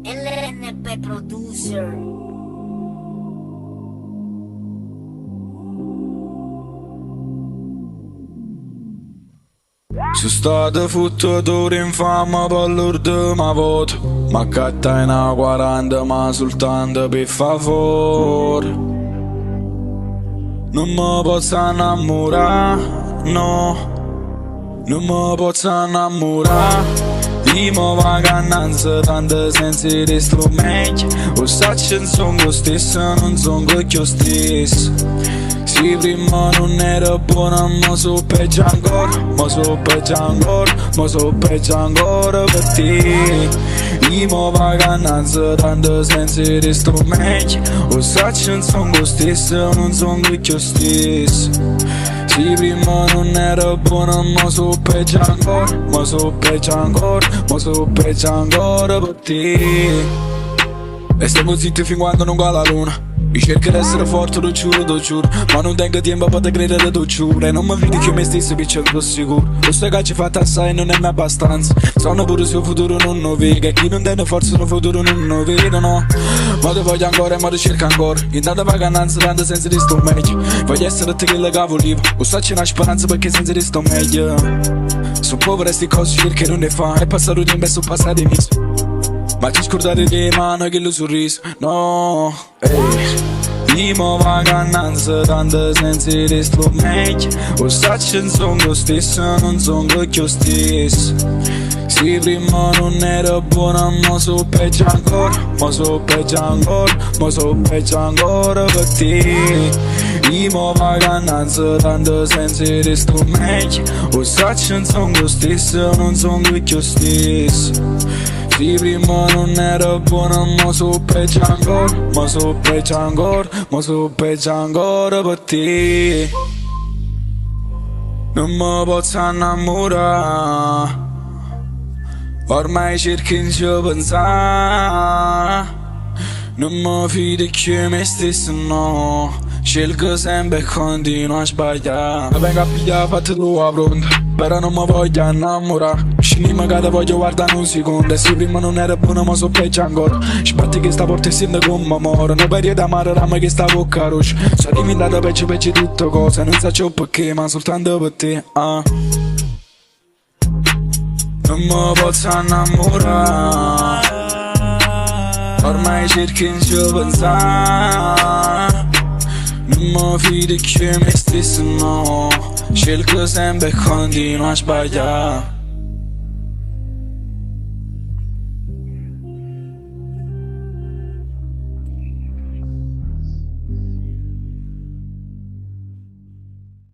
LNP Producer. Sono stato fottutore infame per l'ultima volta, ma catta in a 40 ma soltanto per favore. Non mi posso innamorare, no, non mi posso innamorare. Io vacanza tanto senza di strumenti, o saccio non sono lo stesso, non sono io stesso. Sì, prima non era buona, ma so peggio ancora, ma so peggio ancora, ma so peggio ancora per te. Io vacanza tanto senza di strumenti, o saccio non sono lo stesso, non sono io stesso. Sì, prima non era buona, ma so peggio ancora, ma so peggio ancora, ma so peggio ancora per te. E stiamo zitti fin quando non va la luna. Io cerco di essere forte, lo giuro, ma non tengo tempo per te credere, lo giuro. E non mi vedi che me stesso mi c'entro sicuro. Lo sai che ci fatta assai non è mai abbastanza. Sono pure se il futuro non lo vede, chi non tiene forza il futuro non lo vede, no. Ma ti voglio ancora e ma ti cerco ancora. Intanto vacanza tanto senza di sto meglio. Voglio essere te che le cavolivo. O sa c'è una speranza perché senza di sto meglio. Sono povero e sti cose cerco non ne fa. È passato il tempo e sono passati mesi. Ma ti scordate di mano che lo sorriso, no, Io vacanza tanto senza di strumenti, o saccio non sono lo stesso, non sono io stesso. Sì, prima non era buona, ma so peggio ancora, ma so peggio ancora, ma so peggio ancora per te. Io vacanza tanto senza di strumenti, o saccio non sono lo stesso, non sono io stesso. Sì, prima non era buona, ma so peggio ancora, ma so peggio ancora, ma so peggio ancora per te. Non mi posso innamorare, ormai cerco in ci pensare. Non mi fido che me stesso, no, scelgo sempre e continuo a sbagliare. Vengo a pigliare fatto tua pronta, però non mi voglio innamorare. Scimmi che ti voglio guardare un secondo. E sì, prima non era buona, ma so peggio ancora. Sbatti che sta porta e sento come amore. Non vedi d'amare rama che sta bocca rossa. Sono diventata peggio di tutte cose. Non so perché, ma soltanto per te, Non mi posso innamorare, ormai cerco in ci pensare. Non mi fido che me stesso, no, scelgo sempre e continuo a sbagliare.